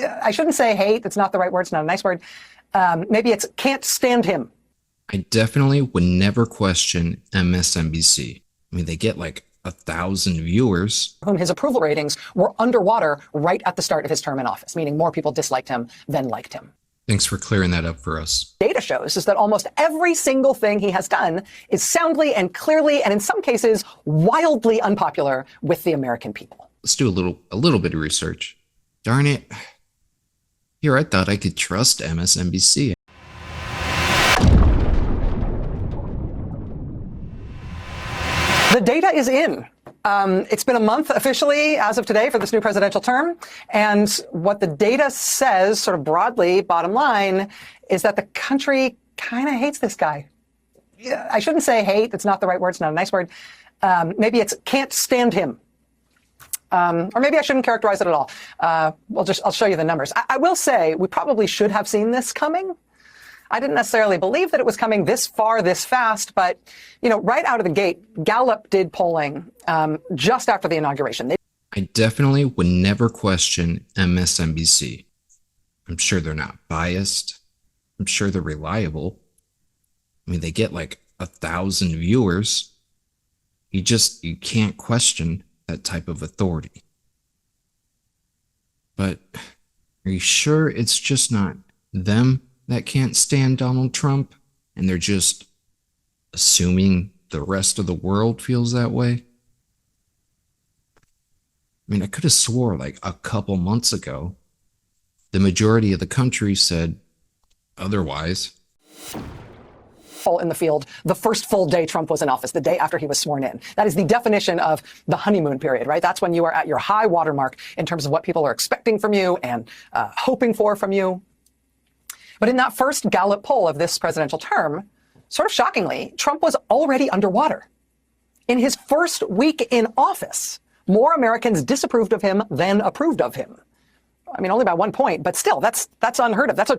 I shouldn't say hate. It's not the right word. It's not a nice word. Maybe it's can't stand him. I definitely would never question MSNBC. I mean, they get like 1,000 viewers. Whom his approval ratings were underwater right at the start of his term in office, meaning more people disliked him than liked him. Thanks for clearing that up for us. Data shows is that almost every single thing he has done is soundly and clearly, and in some cases, wildly unpopular with the American people. Let's do a little bit of research. Darn it. Here, I thought I could trust MSNBC. The data is in. It's been a month officially as of today for this new presidential term. And what the data says, sort of broadly, bottom line, is that the country kind of hates this guy. I shouldn't say hate. It's not the right word. It's not a nice word. Maybe it's can't stand him. Or maybe I shouldn't characterize it at all. I'll show you the numbers. I will say we probably should have seen this coming. I didn't necessarily believe that it was coming this far, this fast, but, you know, right out of the gate, Gallup did polling just after the inauguration. I definitely would never question MSNBC. I'm sure they're not biased. I'm sure they're reliable. I mean, they get like 1,000 viewers. You can't question that type of authority. But are you sure it's just not them that can't stand Donald Trump, and they're just assuming the rest of the world feels that way? I mean, I could have swore like a couple months ago, the majority of the country said otherwise. In the field, the first full day Trump was in office, the day after he was sworn in. That is the definition of the honeymoon period, right? That's when you are at your high watermark in terms of what people are expecting from you and hoping for from you. But in that first Gallup poll of this presidential term, sort of shockingly, Trump was already underwater. In his first week in office, more Americans disapproved of him than approved of him. I mean, only by 1 point, but still, that's unheard of. That's a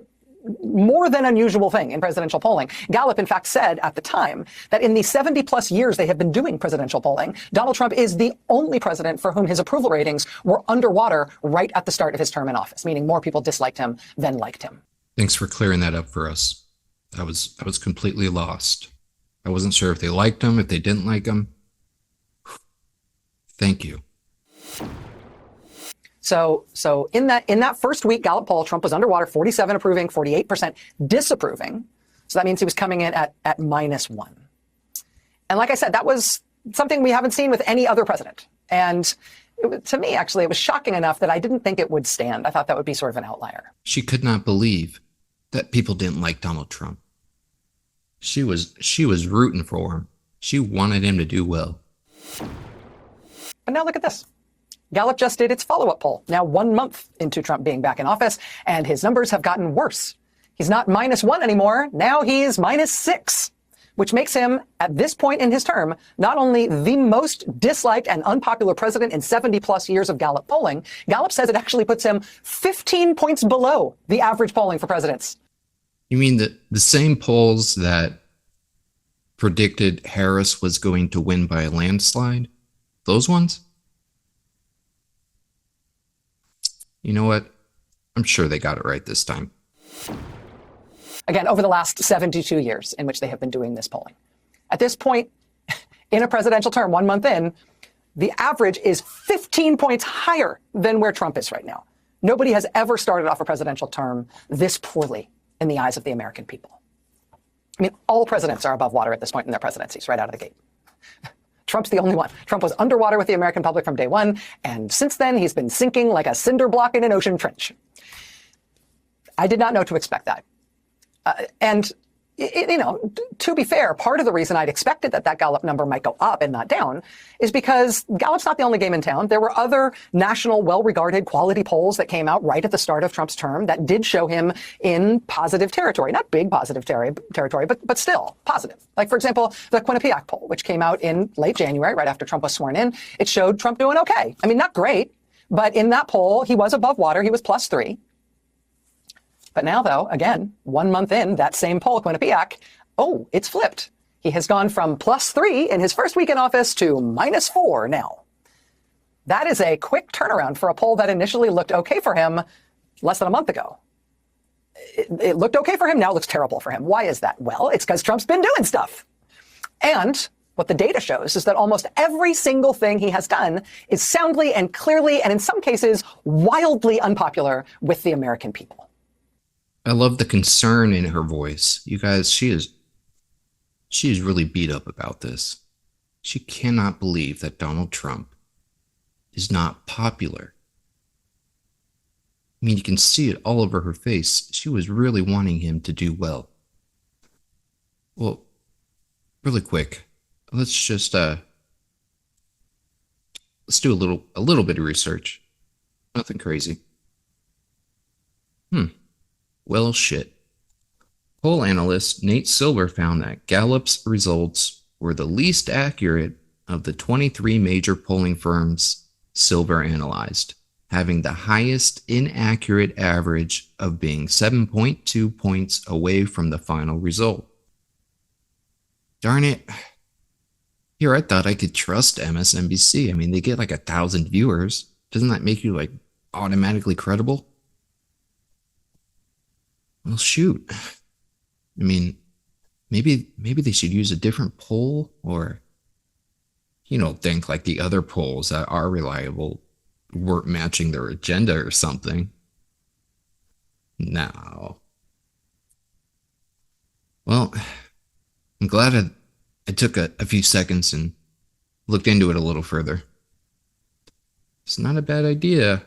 more than unusual thing in presidential polling. Gallup, in fact, said at the time that in the 70-plus years they have been doing presidential polling, Donald Trump is the only president for whom his approval ratings were underwater right at the start of his term in office, meaning more people disliked him than liked him. Thanks for clearing that up for us. I was completely lost. I wasn't sure if they liked him, if they didn't like him. Thank you. So in that first week Gallup poll, Trump was underwater, 47 approving, 48% disapproving. So that means he was coming in at -1. And like I said, that was something we haven't seen with any other president. And to me, actually, it was shocking enough that I didn't think it would stand. I thought that would be sort of an outlier. She could not believe that people didn't like Donald Trump. She was rooting for him. She wanted him to do well. But now look at this. Gallup just did its follow-up poll, now 1 month into Trump being back in office, and his numbers have gotten worse. He's not -1 anymore. Now he's -6, which makes him, at this point in his term, not only the most disliked and unpopular president in 70-plus years of Gallup polling, Gallup says it actually puts him 15 points below the average polling for presidents. You mean the same polls that predicted Harris was going to win by a landslide? Those ones? You know what? I'm sure they got it right this time. Again, over the last 72 years in which they have been doing this polling. At this point in a presidential term, 1 month in, the average is 15 points higher than where Trump is right now. Nobody has ever started off a presidential term this poorly in the eyes of the American people. I mean, all presidents are above water at this point in their presidencies, right out of the gate. Trump's the only one. Trump was underwater with the American public from day one, and since then he's been sinking like a cinder block in an ocean trench. I did not know to expect that. To be fair, part of the reason I'd expected that Gallup number might go up and not down is because Gallup's not the only game in town. There were other national, well-regarded quality polls that came out right at the start of Trump's term that did show him in positive territory. Not big positive territory, but still positive. Like, for example, the Quinnipiac poll, which came out in late January, right after Trump was sworn in. It showed Trump doing okay. I mean, not great, but in that poll, he was above water. He was +3. But now, though, again, 1 month in, that same poll, Quinnipiac, it's flipped. He has gone from +3 in his first week in office to -4 now. That is a quick turnaround for a poll that initially looked okay for him less than a month ago. It looked okay for him. Now it looks terrible for him. Why is that? Well, it's because Trump's been doing stuff. And what the data shows is that almost every single thing he has done is soundly and clearly, and in some cases, wildly unpopular with the American people. I love the concern in her voice. You guys, she is really beat up about this. She cannot believe that Donald Trump is not popular. I mean, you can see it all over her face. She was really wanting him to do well. Well, really quick, let's just let's do a little bit of research. Nothing crazy. Well, shit. Poll analyst Nate Silver found that Gallup's results were the least accurate of the 23 major polling firms Silver analyzed, having the highest inaccurate average of being 7.2 points away from the final result. Darn it. Here, I thought I could trust MSNBC. I mean, they get like 1,000 viewers. Doesn't that make you like automatically credible? Well, shoot. I mean, maybe they should use a different poll, or, think like the other polls that are reliable weren't matching their agenda or something. No. Well, I'm glad I took a few seconds and looked into it a little further. It's not a bad idea